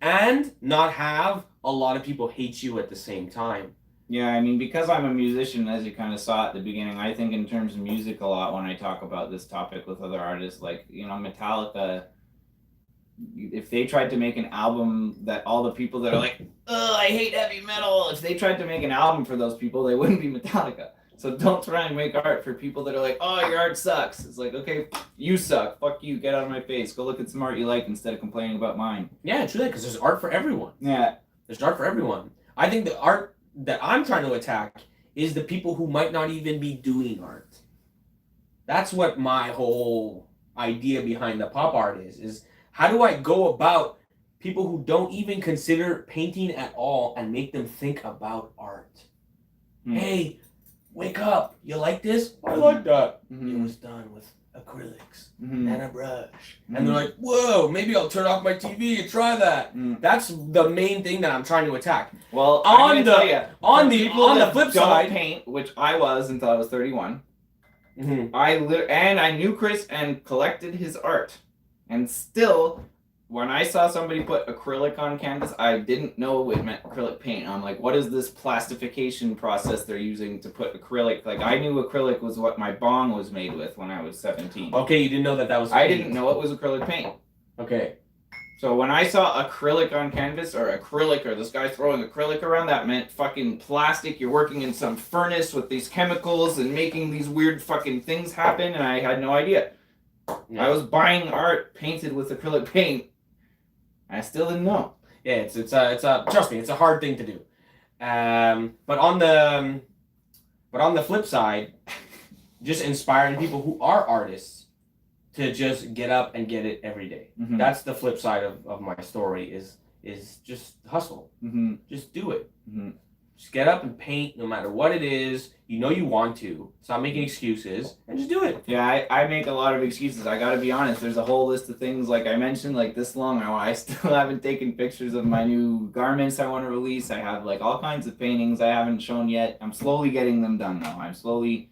and not have a lot of people hate you at the same time? Yeah, I mean, because I'm a musician, as you kind of saw at the beginning, I think in terms of music a lot when I talk about this topic with other artists. Like, you know, Metallica, if they tried to make an album that all the people that are like, oh, I hate heavy metal, if they tried to make an album for those people, they wouldn't be Metallica. So don't try and make art for people that are like, oh, your art sucks. It's like, okay, you suck. Fuck you. Get out of my face. Go look at some art you like instead of complaining about mine. Yeah, true that, because there's art for everyone. Yeah. There's art for everyone. I think the art that I'm trying to attack is the people who might not even be doing art. That's what my whole idea behind the pop art is how do I go about people who don't even consider painting at all and make them think about art? Hey, wake up. You like this? I like that. It was done with acrylics and a brush. And they're like, whoa, maybe I'll turn off my TV and try that. That's the main thing that I'm trying to attack. Well, on the flip side, paint, which I was until I was 31. I knew Chris and collected his art. And still, when I saw somebody put acrylic on canvas, I didn't know it meant acrylic paint. I'm like, what is this plastification process they're using to put acrylic? Like, I knew acrylic was what my bong was made with when I was 17. Okay, you didn't know that was paint. I didn't know it was acrylic paint. Okay. So when I saw acrylic on canvas, or this guy throwing acrylic around, that meant fucking plastic. You're working in some furnace with these chemicals and making these weird fucking things happen, and I had no idea. Yeah. I was buying art painted with acrylic paint. I still didn't know. Yeah, it's trust me, it's a hard thing to do. But on the flip side, just inspiring people who are artists to just get up and get it every day. That's the flip side of my story is just hustle. Just do it. Just get up and paint no matter what it is. You know you want to. Stop making excuses and just do it. Yeah, I make a lot of excuses. I gotta be honest. There's a whole list of things, like I mentioned, like this long. I still haven't taken pictures of my new garments I want to release. I have like all kinds of paintings I haven't shown yet. I'm slowly getting them done though. I'm slowly,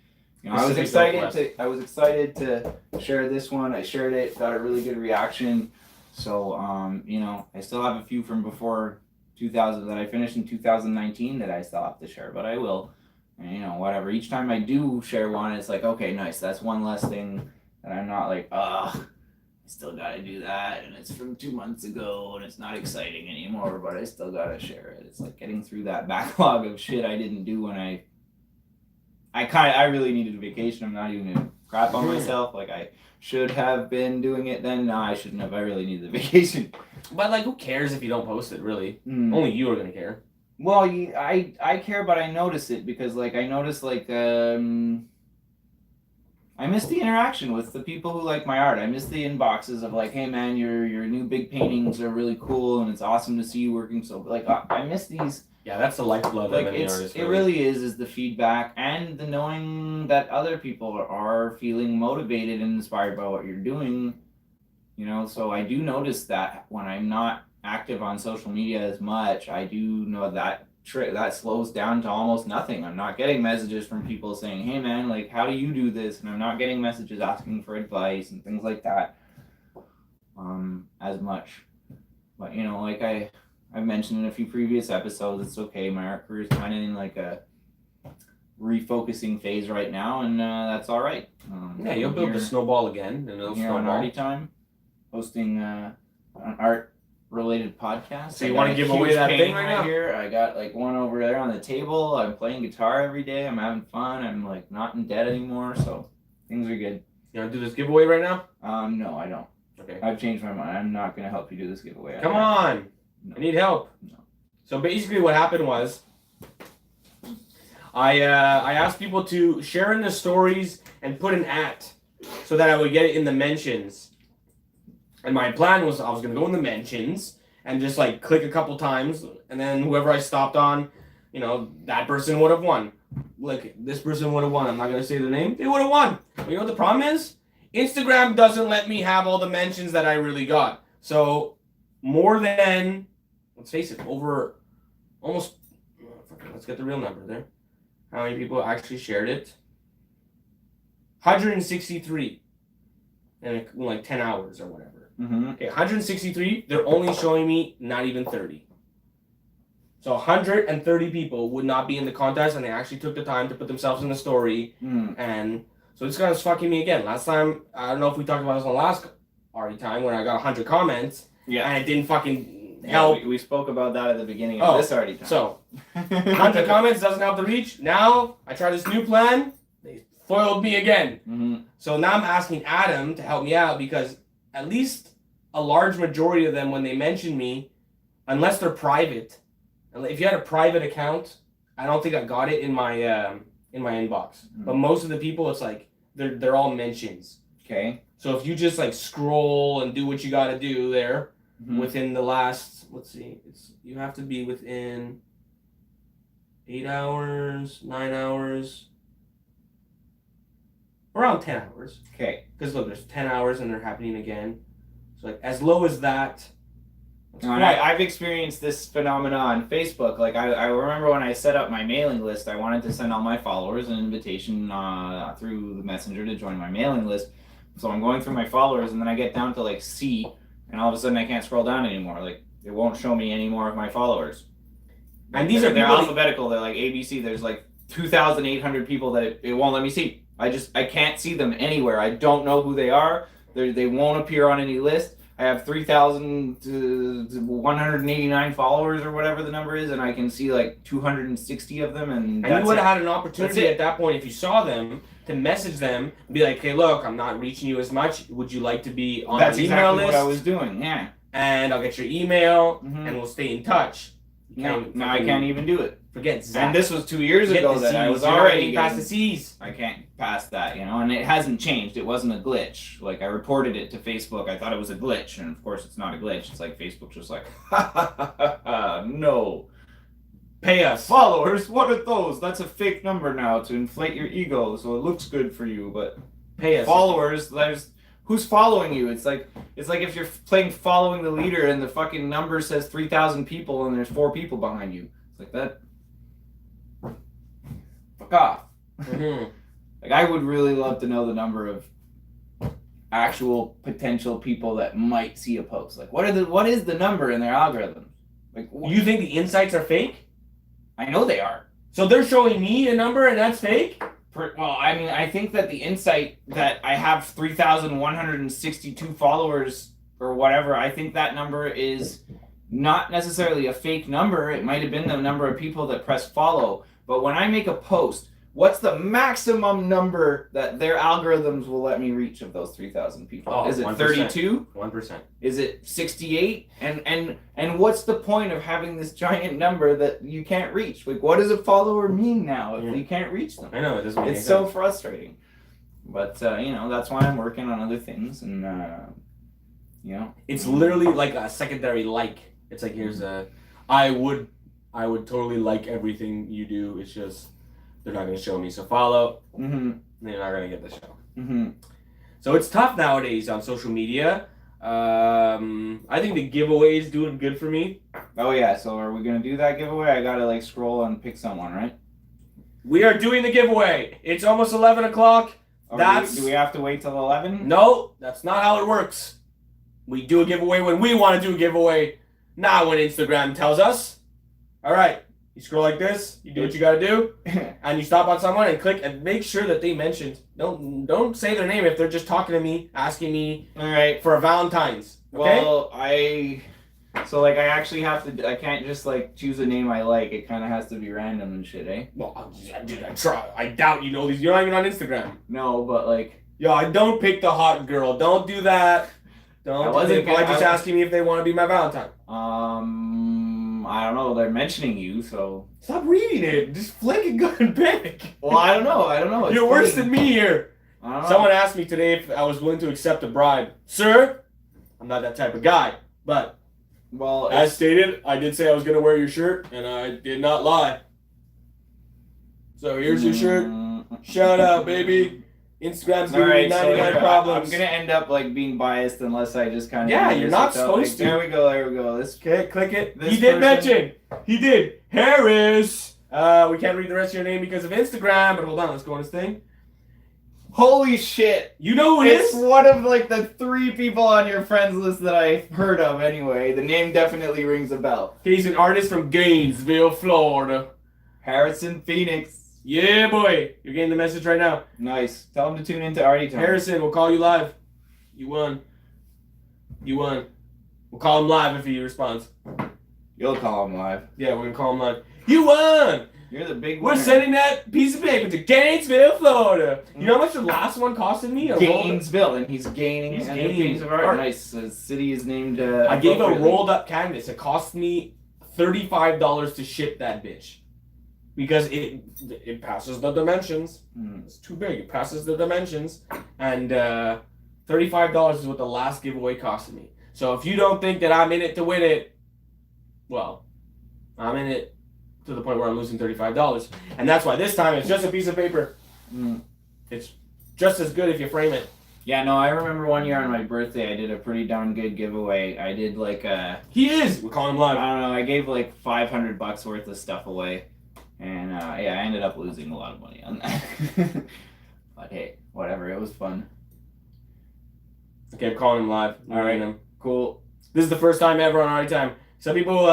I was excited to share this one. I shared it, got a really good reaction. So I still have a few from before 2000 that I finished in 2019 that I still have to share, but I will. And whatever. Each time I do share one, it's like, okay, nice. That's one less thing that I'm not like, I still gotta do that, and it's from 2 months ago, and it's not exciting anymore, but I still gotta share it. It's like getting through that backlog of shit I didn't do when I really needed a vacation. I'm not even gonna crap on myself. Like I should have been doing it then. No, I shouldn't have. I really needed a vacation. But like, who cares if you don't post it? Really, only you are gonna care. Well, I care, but I notice it because like I notice like I miss the interaction with the people who like my art. I miss the inboxes of like, hey man, your new big paintings are really cool and it's awesome to see you working. So like I miss these. Yeah, that's the lifeblood of any artist. It really is the feedback and the knowing that other people are feeling motivated and inspired by what you're doing. So I do notice that when I'm not active on social media as much, I do know that that slows down to almost nothing. I'm not getting messages from people saying, hey man, like how do you do this? And I'm not getting messages asking for advice and things like that as much. But like I've mentioned in a few previous episodes, it's okay. My art career is kind of in like a refocusing phase right now, and that's all right. Yeah, you'll build the snowball again, and it'll snowball. On Arty Time, hosting an art-related podcast. So you want to give away that thing right now? Here, I got like one over there on the table. I'm playing guitar every day. I'm having fun. I'm like not in debt anymore, so things are good. You want to do this giveaway right now? No, I don't. Okay. I've changed my mind. I'm not going to help you do this giveaway. Come on. No. I need help. No. So basically what happened was I asked people to share in the stories and put an @ so that I would get it in the mentions. And my plan was I was going to go in the mentions and just like click a couple times, and then whoever I stopped on, that person would have won. Like this person would have won. I'm not going to say the name. They would have won. But you know what the problem is? Instagram doesn't let me have all the mentions that I really got. So more than, let's face it, over almost, let's get the real number there. How many people actually shared it? 163 in like 10 hours or whatever. Mm-hmm. Okay, 163, they're only showing me not even 30. So 130 people would not be in the contest, and they actually took the time to put themselves in the story. And so this guy's fucking me again. Last time, I don't know if we talked about this on the last Arty Time, when I got 100 comments, and it didn't fucking help. We spoke about that at the beginning of this Arty Time. So 100 comments doesn't help the reach. Now I try this new plan. They foiled me again. Mm-hmm. So now I'm asking Adam to help me out, because at least a large majority of them, when they mention me, unless they're private, if you had a private account, I don't think I got it in my inbox. But most of the people, it's like they're all mentions. Okay. So if you just like scroll and do what you got to do there, within the last, let's see, you have to be within 8 hours, 9 hours, around 10 hours. Okay. Because look, there's 10 hours and they're happening again. So like as low as that. I've experienced this phenomena on Facebook. Like I remember when I set up my mailing list, I wanted to send all my followers an invitation through the messenger to join my mailing list. So I'm going through my followers, and then I get down to like C, and all of a sudden I can't scroll down anymore. Like it won't show me any more of my followers. And they're alphabetical. They're like ABC. There's like 2,800 people that it won't let me see. I can't see them anywhere. I don't know who they are. They won't appear on any list. I have 3,000 to 189 followers or whatever the number is, and I can see like 260 of them. And you would have had an opportunity at that point, if you saw them, to message them and be like, hey, look, I'm not reaching you as much. Would you like to be on the email list? That's exactly what I was doing, yeah. And I'll get your email, and we'll stay in touch. Now I can't even do it. Forget Zach. And this was 2 years ago that I was already past the C's. I can't pass that, and it hasn't changed. It wasn't a glitch. Like I reported it to Facebook. I thought it was a glitch, and of course it's not a glitch. It's like Facebook just like, no. Pay us. Followers, what are those? That's a fake number now to inflate your ego, so it looks good for you. But Pay us. followers, who's following you? It's like if you're playing following the leader and the fucking number says 3,000 people and there's 4 people behind you. It's like that. Fuck off. Mm-hmm. Like, I would really love to know the number of actual potential people that might see a post. Like, what is the number in their algorithm? Like, You think the insights are fake? I know they are. So they're showing me a number and that's fake? Well, I mean, I think that the insight that I have 3,162 followers or whatever, I think that number is not necessarily a fake number. It might have been the number of people that pressed follow. But when I make a post, what's the maximum number that their algorithms will let me reach of those 3,000 people? Oh, is it 1%. 32? 1%. Is it 68? And what's the point of having this giant number that you can't reach? Like, what does a follower mean now if you can't reach them? I know, it doesn't make It's any so sense. frustrating. But, that's why I'm working on other things. And, It's literally like a secondary like. It's like, here's a... I would totally like everything you do. It's just... They're not going to show me. So follow. Mm-hmm. They're not going to get the show. Mm-hmm. So it's tough nowadays on social media. I think the giveaway is doing good for me. Oh, yeah. So are we going to do that giveaway? I got to, scroll and pick someone, right? We are doing the giveaway. It's almost 11 o'clock. Or That's... do we have to wait till 11? No, that's not how it works. We do a giveaway when we want to do a giveaway, not when Instagram tells us. All right. You scroll like this, you do what you gotta do, and you stop on someone and click and make sure that they mentioned. Don't say their name if they're just talking to me, asking me All right. for a Valentine's. Okay? Well, I actually have to, I can't just choose a name I like. It kind of has to be random and shit, eh? Well, dude, I try. I doubt you know these. You're not even on Instagram. No, but Yo, I don't pick the hot girl. Don't do that. Don't. They're probably just asking me if they want to be my Valentine. I don't know. They're mentioning you, so. Stop reading it. Just flick and go and pick. Well, I don't know. It's You're worse than me here. I don't know. Someone asked me today if I was willing to accept a bribe. Sir, I'm not that type of guy. But, well, as stated, I did say I was going to wear your shirt, and I did not lie. So here's your shirt. Shout out, baby. Instagram's giving me 99 problems. I'm going to end up being biased unless I just kind of... Yeah, you're not supposed to. There we go. Okay, click it. This He did person- mention. He did. Harris. We can't read the rest of your name because of Instagram, but hold on, let's go on this thing. Holy shit. You know who it It's is? one of the 3 people on your friends list that I've heard of anyway. The name definitely rings a bell. He's an artist from Gainesville, Florida. Harrison Phoenix. Yeah, boy. You're getting the message right now. Nice. Tell him to tune into Arty Time. Harrison, we'll call you live. You won. We'll call him live if he responds. You'll call him live. Yeah, we're going to call him live. You won! You're the big We're winner. sending that piece of paper to Gainesville, Florida. You know how much the last one costed me? Gainesville, and he's gaining He's a gaining new piece of art. art. Nice. The city is named. I gave a appropriately. rolled up canvas. It cost me $35 to ship that bitch. Because it passes the dimensions. It's too big. It passes the dimensions. And $35 is what the last giveaway costed me. So if you don't think that I'm in it to win it, well, I'm in it to the point where I'm losing $35. And that's why this time it's just a piece of paper. It's just as good if you frame it. Yeah, no, I remember one year on my birthday, I did a pretty darn good giveaway. I did He is! We're calling him I live. don't know, I gave $500 worth of stuff away. And I ended up losing a lot of money on that. But hey, whatever, it was fun. Okay, I'm calling him live. All right. Him. Cool. This is the first time ever on Arty Time. Some people,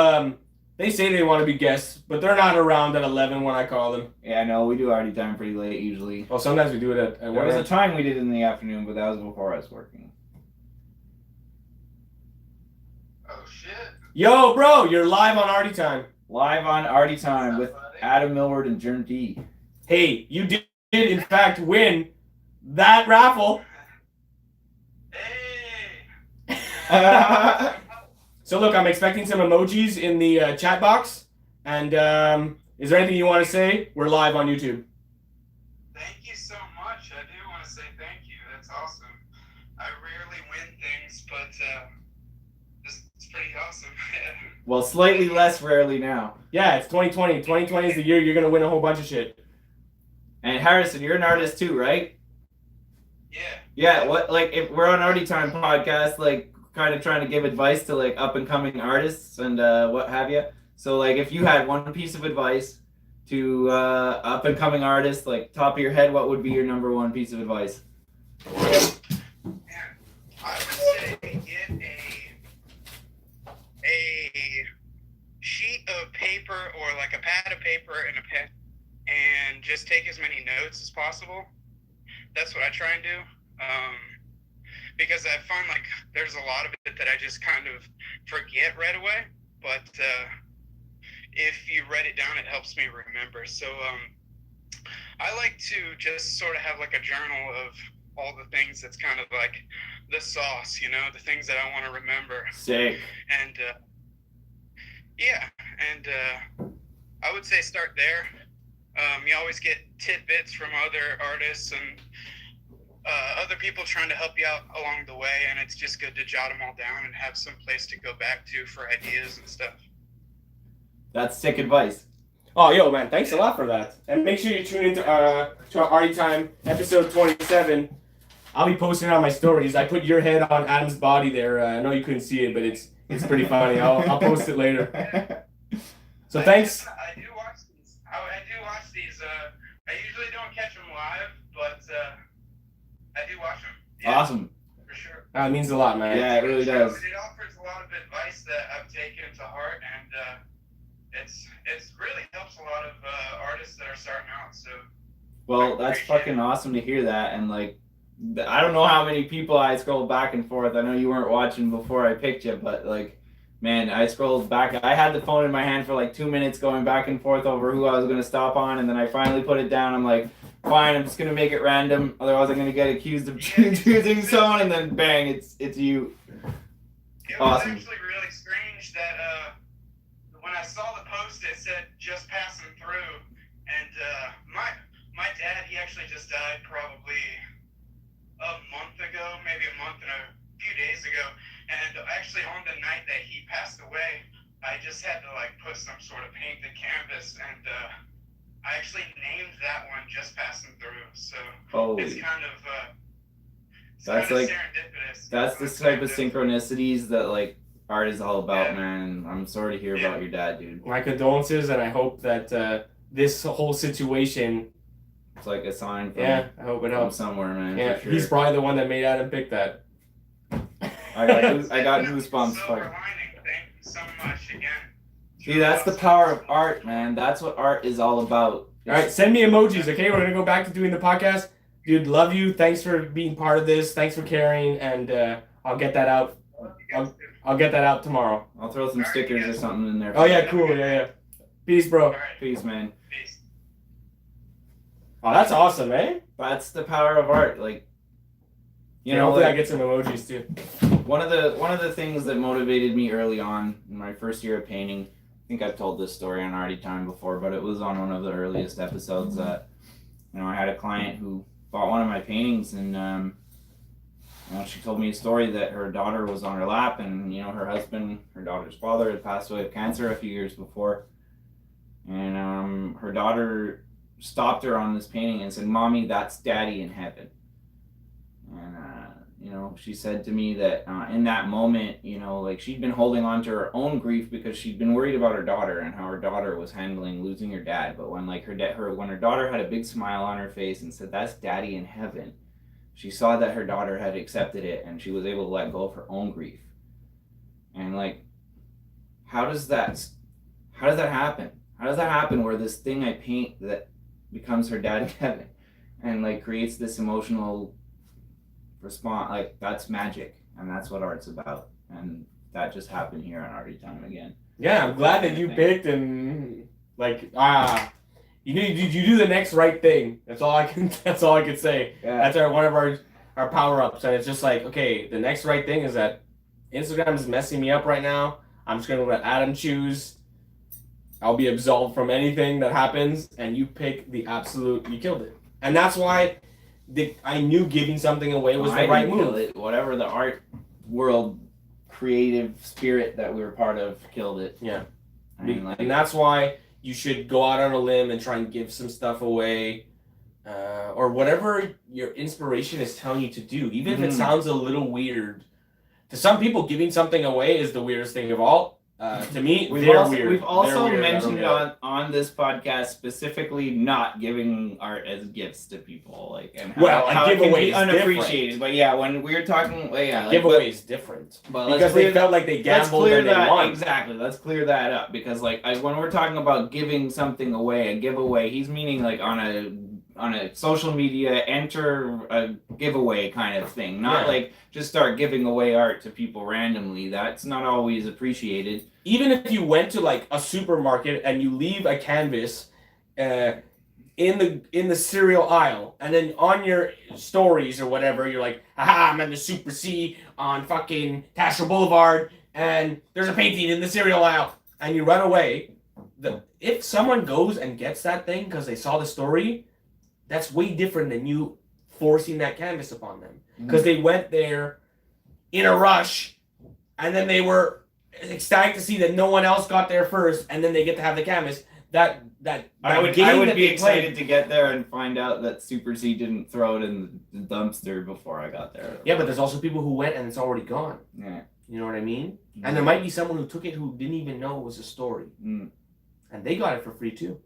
they say they want to be guests, but they're not around at 11 when I call them. Yeah, no, we do Arty Time pretty late usually. Well, sometimes we do it at There was a 1. time we did it in the afternoon, but that was before I was working. Oh shit. Yo, bro, you're live on Arty Time. Live on Arty Time with Adam Millward and GermDee. Hey, you did in fact win that raffle. Hey. So look, I'm expecting some emojis in the chat box. And is there anything you want to say? We're live on YouTube. Thank you so much. I do want to say thank you. That's awesome. I rarely win things, but this is pretty awesome. Well, slightly less rarely now. Yeah, it's 2020. 2020 is the year you're gonna win a whole bunch of shit. And Harrison, you're an artist too, right? Yeah. Yeah. What, like, if we're on Arty Time podcast, like, kind of trying to give advice to like up and coming artists and what have you. So, like, if you had one piece of advice to up and coming artists, like top of your head, what would be your number one piece of advice? Man, I would say get a sheet of paper or like a pad of paper and a pen, and just take as many notes as possible. That's what I try and do. Because I find like there's a lot of it that I just kind of forget right away. But if you write it down, it helps me remember. So I like to just sort of have like a journal of all the things that's kind of like the sauce, you know, the things that I want to remember. Sick. And I would say start there. You always get tidbits from other artists and other people trying to help you out along the way, and it's just good to jot them all down and have some place to go back to for ideas and stuff. That's sick advice. Oh, yo, man, thanks a lot for that. And make sure you tune into to our Arty Time episode 27. I'll be posting it on my stories. I put your head on Adam's body there. I know you couldn't see it, but it's pretty funny. I'll post it later. So thanks. I do watch these. I do watch these. I usually don't catch them live, but I do watch them. Yeah, Awesome. for sure. It means a lot, man. Yeah, it really does. It offers a lot of advice that I've taken to heart, and it's really helps a lot of artists that are starting out. So. Well, that's fucking awesome to hear that. And like, I don't know how many people I scrolled back and forth. I know you weren't watching before I picked you, but like, man, I scrolled back. I had the phone in my hand for like 2 minutes going back and forth over who I was going to stop on. And then I finally put it down. I'm like, fine, I'm just going to make it random. Otherwise, I'm going to get accused of choosing someone. And then bang, it's you. It was Awesome. actually really strange that when I saw the post, it said just passing through. And my dad, he actually just died probably a month ago, maybe a month and a few days ago. And actually on the night that he passed away, I just had to like put some sort of painted canvas, and I actually named that one Just Passing Through. So it's kind of that's kind of like serendipitous. that's the type of synchronicities that like art is all about, man. I'm sorry to hear Yeah. about your dad, dude. My condolences, and I hope that this whole situation. It's like a sign from, Yeah, I hope it from helps. somewhere, man. Yeah, for sure. he's probably the one that made Adam pick that. I got goosebumps. Silver Fuck. lining. Thank you so much again. See, that's the power of art, man. That's what art is all about. All right, send me emojis, okay? We're gonna go back to doing the podcast. Dude, love you. Thanks for being part of this. Thanks for caring, and I'll get that out. I'll get that out tomorrow. I'll throw some stickers or something in there. Oh yeah, cool. Yeah. Peace, bro. All right. Peace, man. Peace. Oh, that's awesome, man. That's the power of art. Like, you know, hopefully like, I get some emojis too. one of the things that motivated me early on in my first year of painting. I think I've told this story on Arty Time before, but it was on one of the earliest episodes that, you know, I had a client who bought one of my paintings, and you know, she told me a story that her daughter was on her lap, and you know, her husband, her daughter's father, had passed away of cancer a few years before, and her daughter stopped her on this painting and said, "Mommy, that's Daddy in heaven." And you know, she said to me that in that moment, you know, like she'd been holding on to her own grief because she'd been worried about her daughter and how her daughter was handling losing her dad. But when like when her daughter had a big smile on her face and said, "That's Daddy in heaven," she saw that her daughter had accepted it, and she was able to let go of her own grief. And like, how does that happen? How does that happen where this thing I paint that becomes her dad in heaven and like creates this emotional response? Like, that's magic, and that's what art's about. And that just happened here on Arty Time again. Yeah, I'm glad that you picked, and like you do the next right thing. That's all I can say. Yeah. That's one of our power ups, and it's just like, okay, the next right thing is that Instagram is messing me up right now. I'm just gonna let Adam choose. I'll be absolved from anything that happens, and you pick the absolute. You killed it, and that's why I knew giving something away was the right move. Whatever the art world creative spirit that we were part of killed it. Yeah. I mean, like, And that's why you should go out on a limb and try and give some stuff away. Or whatever your inspiration is telling you to do, even if it sounds a little weird. To some people, giving something away is the weirdest thing of all. To me, weird. We've also They're weird. mentioned on this podcast specifically not giving art as gifts to people, like, and how it can be unappreciated. Different. But yeah, when we were talking, giveaway is different. But because they felt like they gambled and they won. Exactly. Let's clear that up, because like when we're talking about giving something away, a giveaway, he's meaning like on a social media, enter a giveaway kind of thing. Not like just start giving away art to people randomly. That's not always appreciated. Even if you went to like a supermarket and you leave a canvas in the cereal aisle, and then on your stories or whatever, you're like, haha, I'm at the Super C on fucking Tasher Boulevard, and there's a painting in the cereal aisle, and you run away. If someone goes and gets that thing because they saw the story, that's way different than you forcing that canvas upon them. Because they went there in a rush, and then they were ecstatic to see that no one else got there first, and then they get to have the canvas. I would be excited to get there and find out that Super C didn't throw it in the dumpster before I got there. Yeah, but there's also people who went and it's already gone. Yeah. You know what I mean? And there might be someone who took it who didn't even know it was a story. And they got it for free too.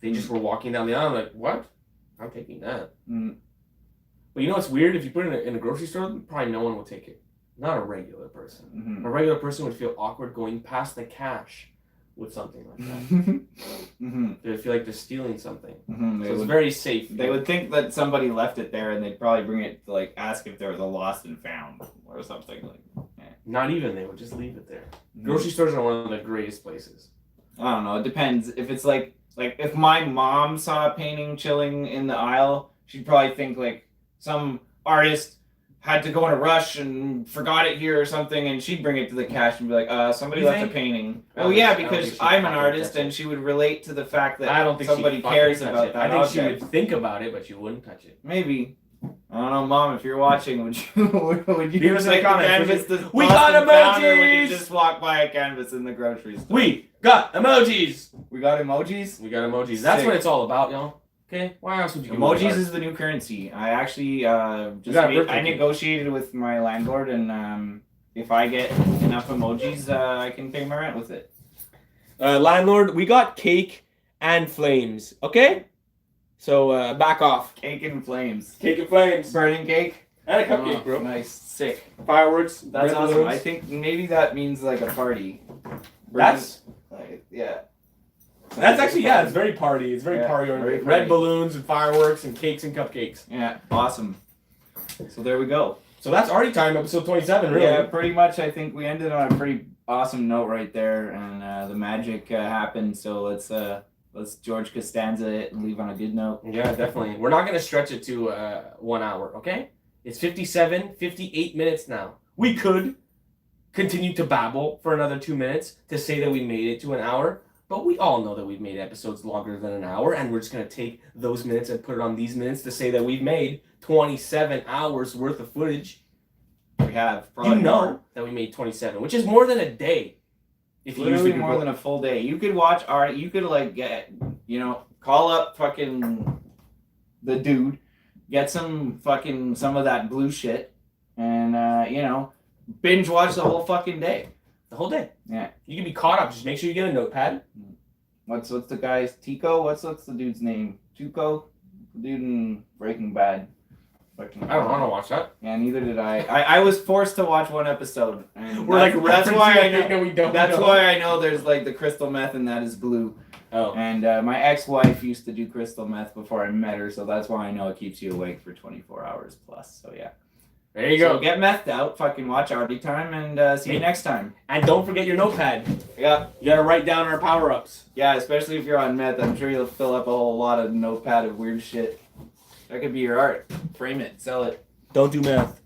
They just were walking down the aisle like, what? I'm taking that. But you know what's weird? If you put it in a grocery store, probably no one will take it. Not a regular person. A regular person would feel awkward going past the cash with something like that. They would feel like they're stealing something. So it's very safe. They would think that somebody left it there, and they'd probably bring it to like ask if there was a lost and found or something like. Yeah. Not even. They would just leave it there. Grocery stores are one of the greatest places. I don't know. It depends. If it's like if my mom saw a painting chilling in the aisle, she'd probably think like some artist had to go in a rush and forgot it here or something, and she'd bring it to the cash and be like, somebody left a painting. Oh yeah, because I'm an artist, and she would relate to the fact that somebody cares about that. I think she would think about it, but she wouldn't touch it. Maybe. I don't know, Mom, if you're watching, would you give us a canvas? We got emojis! Or would you just walk by a canvas in the grocery store? We got emojis! We got emojis? We got emojis. That's what it's all about, y'all. Okay, why else would you give emojis? Is the new currency. I actually I negotiated with my landlord, and if I get enough emojis, I can pay my rent with it. Landlord, we got cake and flames. Okay, so back off. Cake and flames. Cake and flames. Burning cake and a cupcake, bro. Nice, sick. Fireworks. That's awesome. Balloons. I think maybe that means like a party. That's yeah. That's actually, it's very party. It's very party oriented. Red balloons and fireworks and cakes and cupcakes. Yeah, awesome. So there we go. So that's Arty Time, episode 27, really. Yeah, pretty much. I think we ended on a pretty awesome note right there, and the magic happened. So let's George Costanza it and leave on a good note. Yeah, definitely. We're not going to stretch it to 1 hour, okay? It's 58 minutes now. We could continue to babble for another 2 minutes to say that we made it to an hour. But we all know that we've made episodes longer than an hour, and we're just going to take those minutes and put it on these minutes to say that we've made 27 hours worth of footage. We have. You know that we made 27, which is more than a day. If literally more than a full day. You could watch art. You could call up fucking the dude, get some of that blue shit, and binge watch the whole fucking day. The whole day. Yeah. You can be caught up. Just make sure you get a notepad. What's the guy's Tico? What's the dude's name? Tuco? The dude in Breaking Bad. I don't watch that. Yeah, neither did I. I was forced to watch one episode. And We're that's why I know. That's why I know there's like the crystal meth and that is blue. Oh. And my ex-wife used to do crystal meth before I met her, so that's why I know it keeps you awake for 24 hours plus. So yeah. There you go. So get methed out, fucking watch Arty Time, and see you next time. And don't forget your notepad. Yeah. You gotta write down our power-ups. Yeah, especially if you're on meth. I'm sure you'll fill up a whole lot of notepad of weird shit. That could be your art. Frame it, sell it. Don't do meth.